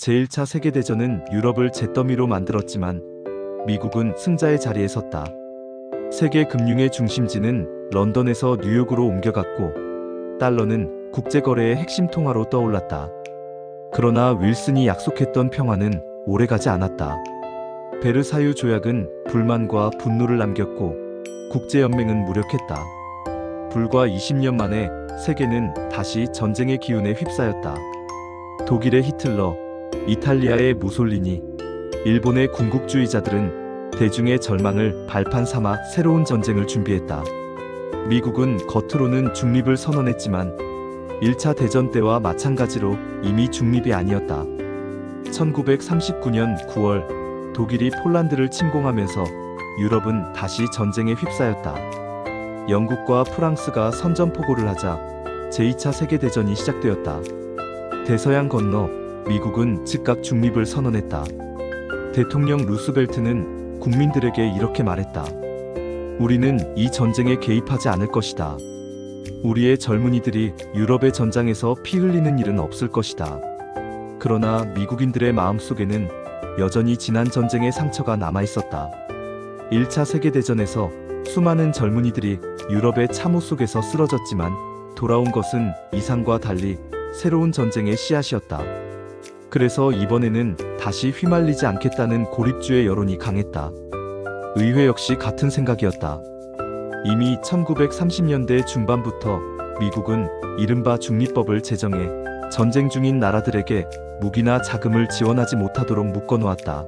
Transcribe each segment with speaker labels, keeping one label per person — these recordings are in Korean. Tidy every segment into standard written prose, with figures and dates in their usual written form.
Speaker 1: 제1차 세계대전은 유럽을 잿더미로 만들었지만 미국은 승자의 자리에 섰다. 세계 금융의 중심지는 런던에서 뉴욕으로 옮겨갔고 달러는 국제거래의 핵심 통화로 떠올랐다. 그러나 윌슨이 약속했던 평화는 오래가지 않았다. 베르사유 조약은 불만과 분노를 남겼고 국제연맹은 무력했다. 불과 20년 만에 세계는 다시 전쟁의 기운에 휩싸였다. 독일의 히틀러, 이탈리아의 무솔리니, 일본의 군국주의자들은 대중의 절망을 발판 삼아 새로운 전쟁을 준비했다. 미국은 겉으로는 중립을 선언했지만 1차 대전 때와 마찬가지로 이미 중립이 아니었다. 1939년 9월 독일이 폴란드를 침공하면서 유럽은 다시 전쟁에 휩싸였다. 영국과 프랑스가 선전포고를 하자 제2차 세계대전이 시작되었다. 대서양 건너 미국은 즉각 중립을 선언했다. 대통령 루스벨트는 국민들에게 이렇게 말했다. 우리는 이 전쟁에 개입하지 않을 것이다. 우리의 젊은이들이 유럽의 전장에서 피 흘리는 일은 없을 것이다. 그러나 미국인들의 마음속에는 여전히 지난 전쟁의 상처가 남아있었다. 1차 세계대전에서 수많은 젊은이들이 유럽의 참호 속에서 쓰러졌지만 돌아온 것은 이상과 달리 새로운 전쟁의 씨앗이었다. 그래서 이번에는 다시 휘말리지 않겠다는 고립주의 여론이 강했다. 의회 역시 같은 생각이었다. 이미 1930년대 중반부터 미국은 이른바 중립법을 제정해 전쟁 중인 나라들에게 무기나 자금을 지원하지 못하도록 묶어놓았다.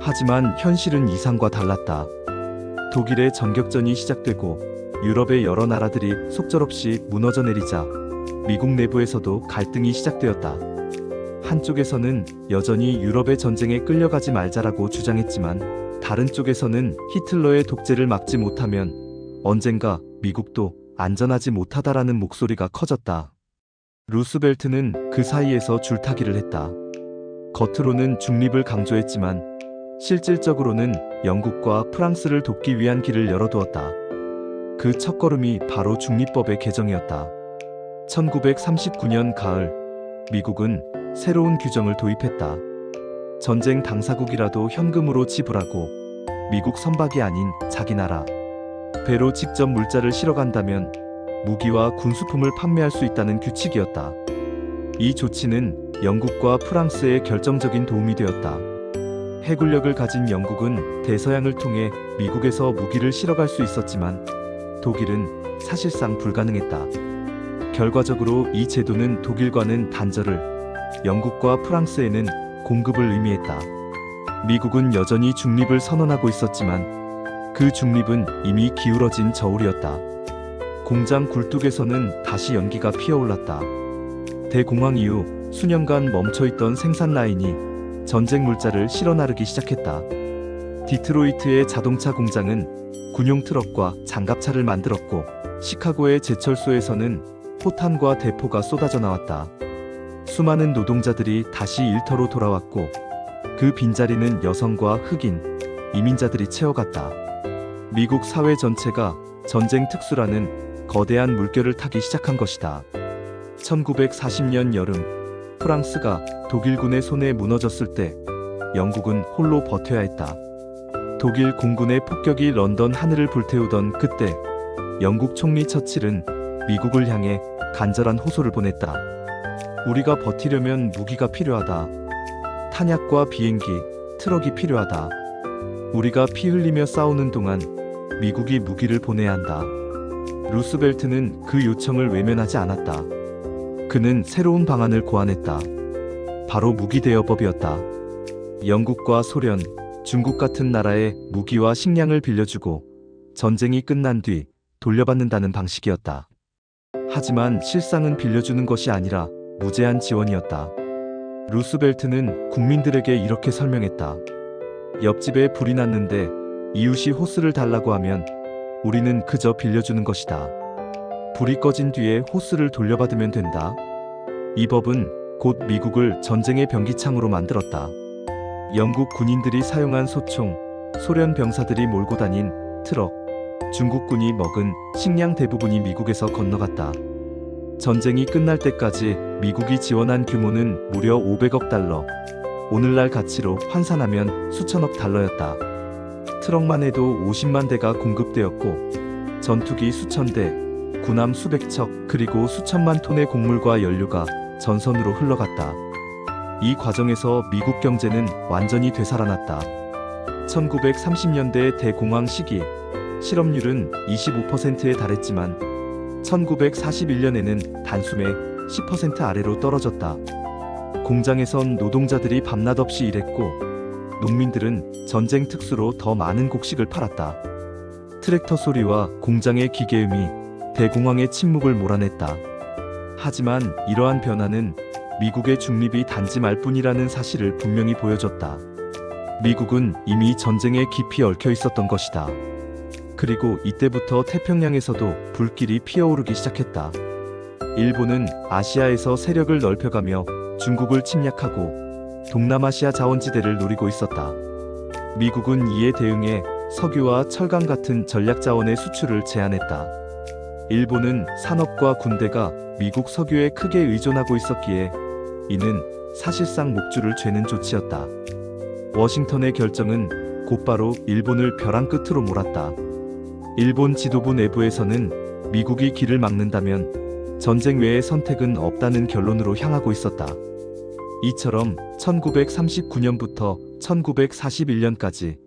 Speaker 1: 하지만 현실은 이상과 달랐다. 독일의 전격전이 시작되고 유럽의 여러 나라들이 속절없이 무너져 내리자 미국 내부에서도 갈등이 시작되었다. 한쪽에서는 여전히 유럽의 전쟁에 끌려가지 말자라고 주장했지만 다른 쪽에서는 히틀러의 독재를 막지 못하면 언젠가 미국도 안전하지 못하다라는 목소리가 커졌다. 루스벨트는 그 사이에서 줄타기를 했다. 겉으로는 중립을 강조했지만 실질적으로는 영국과 프랑스를 돕기 위한 길을 열어두었다. 그 첫걸음이 바로 중립법의 개정이었다. 1939년 가을, 미국은 새로운 규정을 도입했다. 전쟁 당사국이라도 현금으로 지불하고 미국 선박이 아닌 자기 나라 배로 직접 물자를 실어간다면 무기와 군수품을 판매할 수 있다는 규칙이었다. 이 조치는 영국과 프랑스의 결정적인 도움이 되었다. 해군력을 가진 영국은 대서양을 통해 미국에서 무기를 실어갈 수 있었지만 독일은 사실상 불가능했다. 결과적으로 이 제도는 독일과는 단절을, 영국과 프랑스에는 공급을 의미했다. 미국은 여전히 중립을 선언하고 있었지만 그 중립은 이미 기울어진 저울이었다. 공장 굴뚝에서는 다시 연기가 피어올랐다. 대공황 이후 수년간 멈춰있던 생산 라인이 전쟁 물자를 실어 나르기 시작했다. 디트로이트의 자동차 공장은 군용 트럭과 장갑차를 만들었고 시카고의 제철소에서는 포탄과 대포가 쏟아져 나왔다. 수많은 노동자들이 다시 일터로 돌아왔고 그 빈자리는 여성과 흑인, 이민자들이 채워갔다. 미국 사회 전체가 전쟁 특수라는 거대한 물결을 타기 시작한 것이다. 1940년 여름, 프랑스가 독일군의 손에 무너졌을 때 영국은 홀로 버텨야 했다. 독일 공군의 폭격이 런던 하늘을 불태우던 그때 영국 총리 처칠은 미국을 향해 간절한 호소를 보냈다. 우리가 버티려면 무기가 필요하다. 탄약과 비행기, 트럭이 필요하다. 우리가 피 흘리며 싸우는 동안 미국이 무기를 보내야 한다. 루스벨트는 그 요청을 외면하지 않았다. 그는 새로운 방안을 고안했다. 바로 무기대여법이었다. 영국과 소련, 중국 같은 나라에 무기와 식량을 빌려주고 전쟁이 끝난 뒤 돌려받는다는 방식이었다. 하지만 실상은 빌려주는 것이 아니라 무제한 지원이었다. 루스벨트는 국민들에게 이렇게 설명했다. 옆집에 불이 났는데 이웃이 호스를 달라고 하면 우리는 그저 빌려주는 것이다. 불이 꺼진 뒤에 호스를 돌려받으면 된다. 이 법은 곧 미국을 전쟁의 변기창으로 만들었다. 영국 군인들이 사용한 소총, 소련 병사들이 몰고 다닌 트럭, 중국군이 먹은 식량 대부분이 미국에서 건너갔다. 전쟁이 끝날 때까지 미국이 지원한 규모는 무려 500억 달러. 오늘날 가치로 환산하면 수천억 달러였다. 트럭만 해도 50만 대가 공급되었고 전투기 수천 대, 군함 수백 척, 그리고 수천만 톤의 곡물과 연료가 전선으로 흘러갔다. 이 과정에서 미국 경제는 완전히 되살아났다. 1930년대 대공황 시기 실업률은 25%에 달했지만 1941년에는 단숨에 10% 아래로 떨어졌다. 공장에선 노동자들이 밤낮 없이 일했고 농민들은 전쟁 특수로 더 많은 곡식을 팔았다. 트랙터 소리와 공장의 기계음이 대공황의 침묵을 몰아냈다. 하지만 이러한 변화는 미국의 중립이 단지 말뿐이라는 사실을 분명히 보여줬다. 미국은 이미 전쟁에 깊이 얽혀 있었던 것이다. 그리고 이때부터 태평양에서도 불길이 피어오르기 시작했다. 일본은 아시아에서 세력을 넓혀가며 중국을 침략하고 동남아시아 자원지대를 노리고 있었다. 미국은 이에 대응해 석유와 철강 같은 전략 자원의 수출을 제한했다. 일본은 산업과 군대가 미국 석유에 크게 의존하고 있었기에 이는 사실상 목줄을 죄는 조치였다. 워싱턴의 결정은 곧바로 일본을 벼랑 끝으로 몰았다. 일본 지도부 내부에서는 미국이 길을 막는다면 전쟁 외의 선택은 없다는 결론으로 향하고 있었다. 이처럼 1939년부터 1941년까지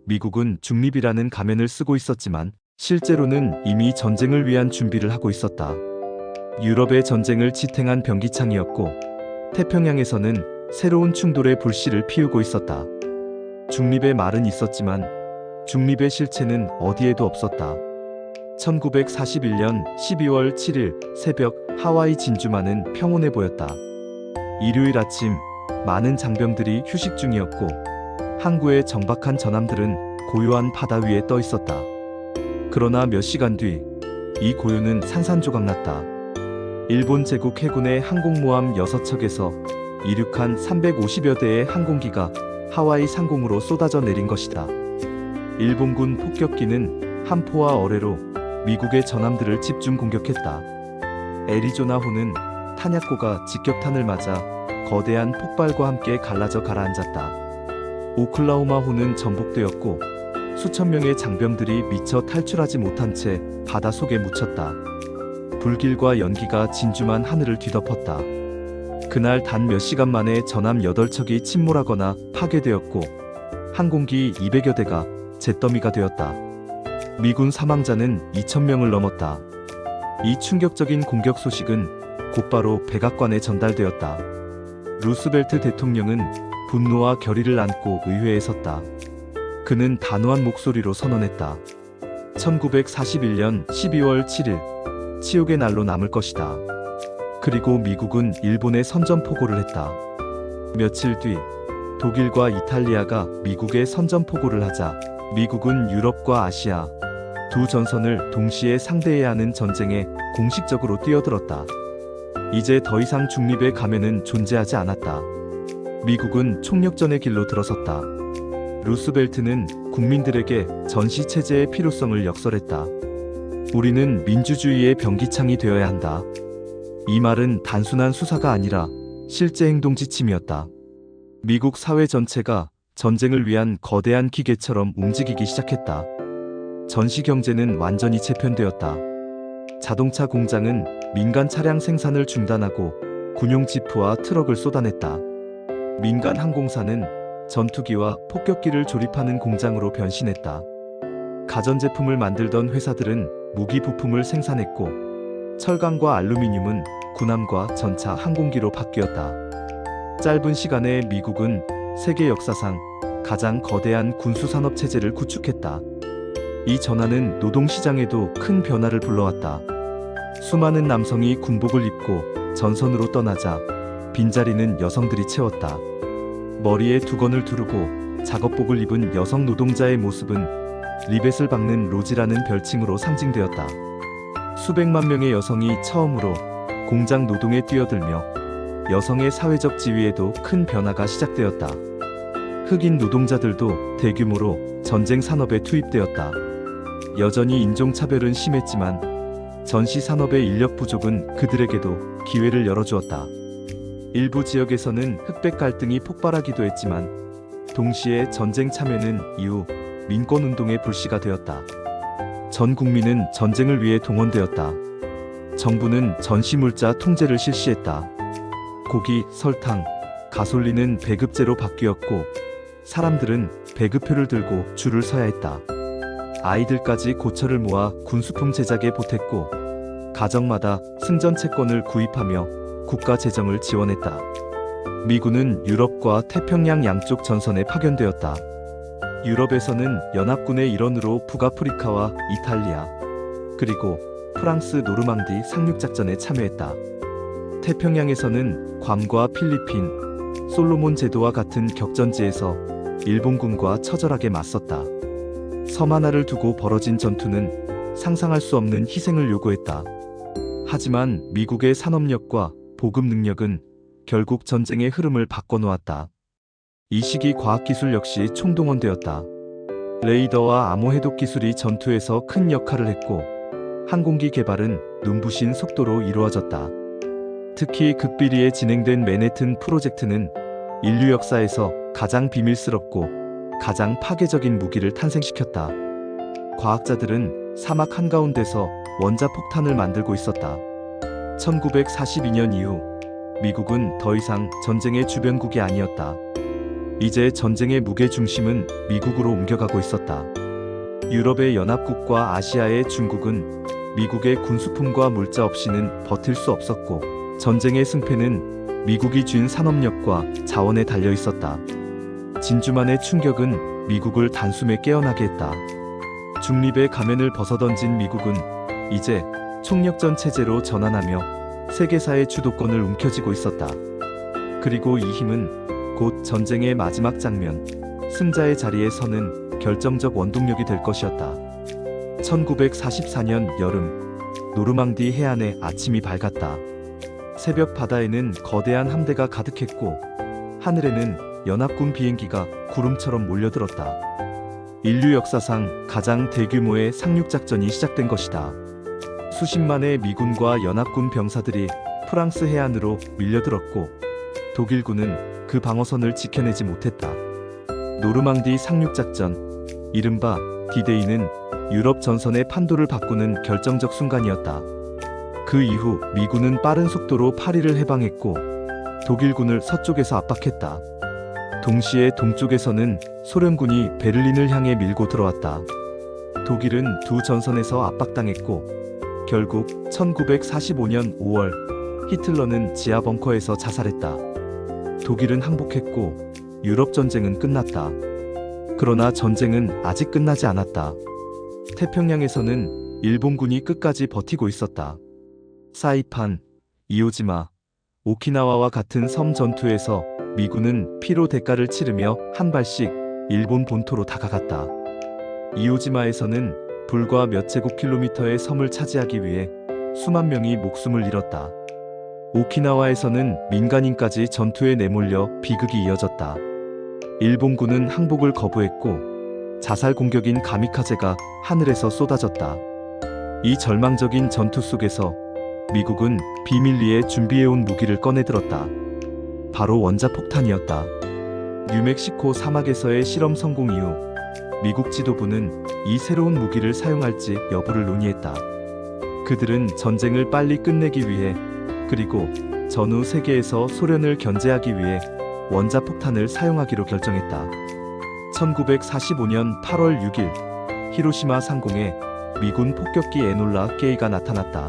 Speaker 1: 미국은 중립이라는 가면을 쓰고 있었지만 실제로는 이미 전쟁을 위한 준비를 하고 있었다. 유럽의 전쟁을 지탱한 병기창이었고 태평양에서는 새로운 충돌의 불씨를 피우고 있었다. 중립의 말은 있었지만 중립의 실체는 어디에도 없었다. 1941년 12월 7일 새벽 하와이 진주만은 평온해 보였다. 일요일 아침 많은 장병들이 휴식 중이었고 항구의 정박한 전함들은 고요한 바다 위에 떠 있었다. 그러나 몇 시간 뒤 이 고요는 산산조각났다. 일본 제국 해군의 항공모함 6척에서 이륙한 350여 대의 항공기가 하와이 상공으로 쏟아져 내린 것이다. 일본군 폭격기는 함포와 어뢰로 미국의 전함들을 집중 공격했다. 애리조나호는 탄약고가 직격탄을 맞아 거대한 폭발과 함께 갈라져 가라앉았다. 오클라호마호는 전복되었고 수천 명의 장병들이 미처 탈출하지 못한 채 바다 속에 묻혔다. 불길과 연기가 진주만 하늘을 뒤덮었다. 그날 단 몇 시간 만에 전함 8척이 침몰하거나 파괴되었고 항공기 200여 대가 잿더미가 되었다. 미군 사망자는 2,000명을 넘었다. 이 충격적인 공격 소식은 곧바로 백악관에 전달되었다. 루스벨트 대통령은 분노와 결의를 안고 의회에 섰다. 그는 단호한 목소리로 선언했다. 1941년 12월 7일 치욕의 날로 남을 것이다. 그리고 미국은 일본에 선전포고를 했다. 며칠 뒤 독일과 이탈리아가 미국에 선전포고를 하자 미국은 유럽과 아시아 두 전선을 동시에 상대해야 하는 전쟁에 공식적으로 뛰어들었다. 이제 더 이상 중립의 가면은 존재하지 않았다. 미국은 총력전의 길로 들어섰다. 루스벨트는 국민들에게 전시체제의 필요성을 역설했다. 우리는 민주주의의 병기창이 되어야 한다. 이 말은 단순한 수사가 아니라 실제 행동 지침이었다. 미국 사회 전체가 전쟁을 위한 거대한 기계처럼 움직이기 시작했다. 전시 경제는 완전히 재편되었다. 자동차 공장은 민간 차량 생산을 중단하고 군용 지프와 트럭을 쏟아냈다. 민간 항공사는 전투기와 폭격기를 조립하는 공장으로 변신했다. 가전제품을 만들던 회사들은 무기 부품을 생산했고 철강과 알루미늄은 군함과 전차 항공기로 바뀌었다. 짧은 시간에 미국은 세계 역사상 가장 거대한 군수산업 체제를 구축했다. 이 전환은 노동시장에도 큰 변화를 불러왔다. 수많은 남성이 군복을 입고 전선으로 떠나자 빈자리는 여성들이 채웠다. 머리에 두건을 두르고 작업복을 입은 여성 노동자의 모습은 리벳을 박는 로지라는 별칭으로 상징되었다. 수백만 명의 여성이 처음으로 공장 노동에 뛰어들며 여성의 사회적 지위에도 큰 변화가 시작되었다. 흑인 노동자들도 대규모로 전쟁 산업에 투입되었다. 여전히 인종차별은 심했지만 전시 산업의 인력 부족은 그들에게도 기회를 열어주었다. 일부 지역에서는 흑백 갈등이 폭발하기도 했지만 동시에 전쟁 참여는 이후 민권운동의 불씨가 되었다. 전 국민은 전쟁을 위해 동원되었다. 정부는 전시물자 통제를 실시했다. 고기, 설탕, 가솔린은 배급제로 바뀌었고 사람들은 배급표를 들고 줄을 서야 했다. 아이들까지 고철을 모아 군수품 제작에 보탰고 가정마다 승전 채권을 구입하며 국가 재정을 지원했다. 미군은 유럽과 태평양 양쪽 전선에 파견되었다. 유럽에서는 연합군의 일원으로 북아프리카와 이탈리아, 그리고 프랑스 노르망디 상륙작전에 참여했다. 태평양에서는 괌과 필리핀, 솔로몬 제도와 같은 격전지에서 일본군과 처절하게 맞섰다. 섬 하나를 두고 벌어진 전투는 상상할 수 없는 희생을 요구했다. 하지만 미국의 산업력과 보급 능력은 결국 전쟁의 흐름을 바꿔놓았다. 이 시기 과학기술 역시 총동원되었다. 레이더와 암호 해독 기술이 전투에서 큰 역할을 했고 항공기 개발은 눈부신 속도로 이루어졌다. 특히 극비리에 진행된 맨해튼 프로젝트는 인류 역사에서 가장 비밀스럽고 가장 파괴적인 무기를 탄생시켰다. 과학자들은 사막 한가운데서 원자폭탄을 만들고 있었다. 1942년 이후 미국은 더 이상 전쟁의 주변국이 아니었다. 이제 전쟁의 무게 중심은 미국으로 옮겨가고 있었다. 유럽의 연합국과 아시아의 중국은 미국의 군수품과 물자 없이는 버틸 수 없었고 전쟁의 승패는 미국이 쥔 산업력과 자원에 달려 있었다. 진주만의 충격은 미국을 단숨에 깨어나게 했다. 중립의 가면을 벗어던진 미국은 이제 총력전 체제로 전환하며 세계사의 주도권을 움켜쥐고 있었다. 그리고 이 힘은 곧 전쟁의 마지막 장면, 승자의 자리에 서는 결정적 원동력이 될 것이었다. 1944년 여름, 노르망디 해안에 아침이 밝았다. 새벽 바다에는 거대한 함대가 가득했고 하늘에는 연합군 비행기가 구름처럼 몰려들었다. 인류 역사상 가장 대규모의 상륙작전이 시작된 것이다. 수십만의 미군과 연합군 병사들이 프랑스 해안으로 밀려들었고 독일군은 그 방어선을 지켜내지 못했다. 노르망디 상륙작전, 이른바 디데이는 유럽 전선의 판도를 바꾸는 결정적 순간이었다. 그 이후 미군은 빠른 속도로 파리를 해방했고 독일군을 서쪽에서 압박했다. 동시에 동쪽에서는 소련군이 베를린을 향해 밀고 들어왔다. 독일은 두 전선에서 압박당했고 결국 1945년 5월 히틀러는 지하 벙커에서 자살했다. 독일은 항복했고 유럽 전쟁은 끝났다. 그러나 전쟁은 아직 끝나지 않았다. 태평양에서는 일본군이 끝까지 버티고 있었다. 사이판, 이오지마, 오키나와와 같은 섬 전투에서 미군은 피로 대가를 치르며 한 발씩 일본 본토로 다가갔다. 이오지마에서는 불과 몇 제곱킬로미터의 섬을 차지하기 위해 수만 명이 목숨을 잃었다. 오키나와에서는 민간인까지 전투에 내몰려 비극이 이어졌다. 일본군은 항복을 거부했고 자살 공격인 가미카제가 하늘에서 쏟아졌다. 이 절망적인 전투 속에서 미국은 비밀리에 준비해온 무기를 꺼내들었다. 바로 원자폭탄이었다. 뉴멕시코 사막에서의 실험 성공 이후 미국 지도부는 이 새로운 무기를 사용할지 여부를 논의했다. 그들은 전쟁을 빨리 끝내기 위해 그리고 전후 세계에서 소련을 견제하기 위해 원자폭탄을 사용하기로 결정했다. 1945년 8월 6일 히로시마 상공에 미군 폭격기 에놀라 게이가 나타났다.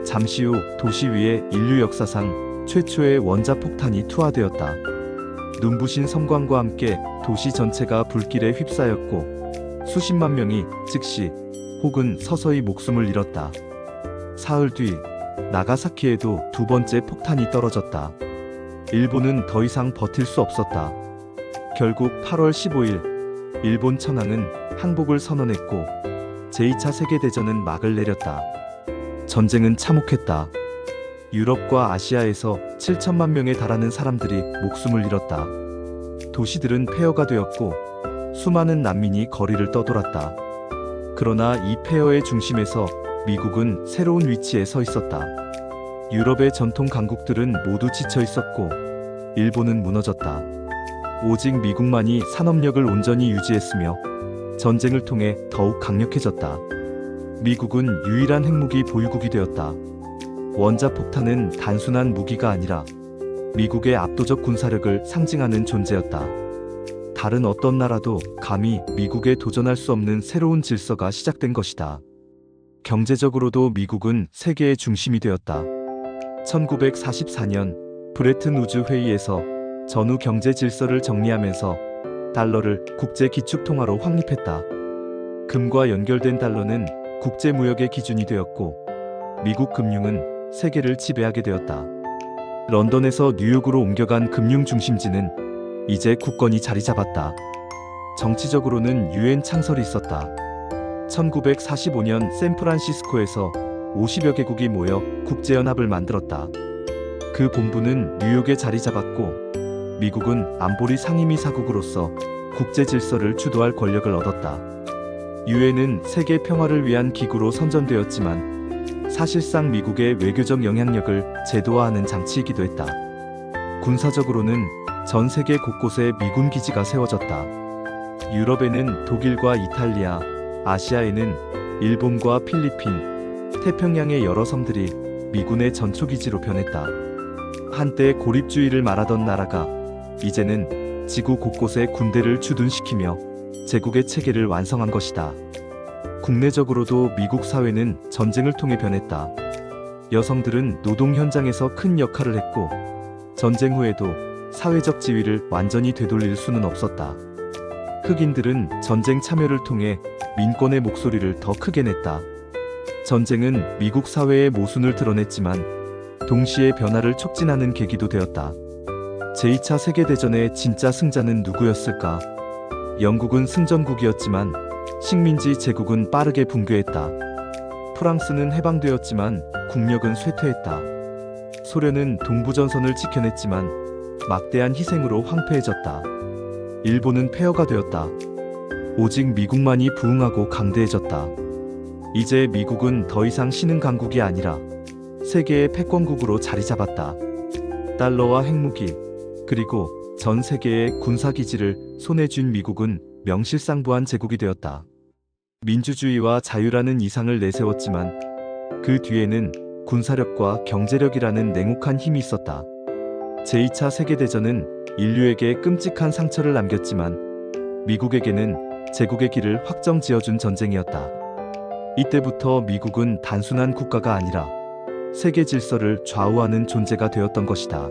Speaker 1: 잠시 후 도시 위에 인류 역사상 최초의 원자폭탄이 투하되었다. 눈부신 섬광과 함께 도시 전체가 불길에 휩싸였고 수십만 명이 즉시 혹은 서서히 목숨을 잃었다. 사흘 뒤 나가사키에도 두 번째 폭탄이 떨어졌다. 일본은 더 이상 버틸 수 없었다. 결국 8월 15일 일본 천황은 항복을 선언했고 제2차 세계대전은 막을 내렸다. 전쟁은 참혹했다. 유럽과 아시아에서 7천만 명에 달하는 사람들이 목숨을 잃었다. 도시들은 폐허가 되었고 수많은 난민이 거리를 떠돌았다. 그러나 이 폐허의 중심에서 미국은 새로운 위치에 서 있었다. 유럽의 전통 강국들은 모두 지쳐 있었고 일본은 무너졌다. 오직 미국만이 산업력을 온전히 유지했으며 전쟁을 통해 더욱 강력해졌다. 미국은 유일한 핵무기 보유국이 되었다. 원자폭탄은 단순한 무기가 아니라 미국의 압도적 군사력을 상징하는 존재였다. 다른 어떤 나라도 감히 미국에 도전할 수 없는 새로운 질서가 시작된 것이다. 경제적으로도 미국은 세계의 중심이 되었다. 1944년 브레튼 우즈 회의에서 전후 경제 질서를 정리하면서 달러를 국제 기축통화로 확립했다. 금과 연결된 달러는 국제 무역의 기준이 되었고 미국 금융은 세계를 지배하게 되었다. 런던에서 뉴욕으로 옮겨간 금융 중심지는 이제 국권이 자리 잡았다. 정치적으로는 유엔 창설이 있었다. 1945년 샌프란시스코에서 50여 개국이 모여 국제연합을 만들었다. 그 본부는 뉴욕에 자리 잡았고 미국은 안보리 상임이사국으로서 국제 질서를 주도할 권력을 얻었다. 유엔은 세계 평화를 위한 기구로 선전되었지만 사실상 미국의 외교적 영향력을 제도화하는 장치이기도 했다. 군사적으로는 전 세계 곳곳에 미군 기지가 세워졌다. 유럽에는 독일과 이탈리아, 아시아에는 일본과 필리핀, 태평양의 여러 섬들이 미군의 전초기지로 변했다. 한때 고립주의를 말하던 나라가 이제는 지구 곳곳에 군대를 주둔시키며 제국의 체계를 완성한 것이다. 국내적으로도 미국 사회는 전쟁을 통해 변했다. 여성들은 노동 현장에서 큰 역할을 했고 전쟁 후에도 사회적 지위를 완전히 되돌릴 수는 없었다. 흑인들은 전쟁 참여를 통해 민권의 목소리를 더 크게 냈다. 전쟁은 미국 사회의 모순을 드러냈지만 동시에 변화를 촉진하는 계기도 되었다. 제2차 세계대전의 진짜 승자는 누구였을까? 영국은 승전국이었지만 식민지 제국은 빠르게 붕괴했다. 프랑스는 해방되었지만 국력은 쇠퇴했다. 소련은 동부전선을 지켜냈지만 막대한 희생으로 황폐해졌다. 일본은 폐허가 되었다. 오직 미국만이 부흥하고 강대해졌다. 이제 미국은 더 이상 신흥 강국이 아니라 세계의 패권국으로 자리 잡았다. 달러와 핵무기, 그리고 전 세계의 군사기지를 손에 쥔 미국은 명실상부한 제국이 되었다. 민주주의와 자유라는 이상을 내세웠지만 그 뒤에는 군사력과 경제력이라는 냉혹한 힘이 있었다. 제2차 세계대전은 인류에게 끔찍한 상처를 남겼지만 미국에게는 제국의 길을 확정 지어준 전쟁이었다. 이때부터 미국은 단순한 국가가 아니라 세계 질서를 좌우하는 존재가 되었던 것이다.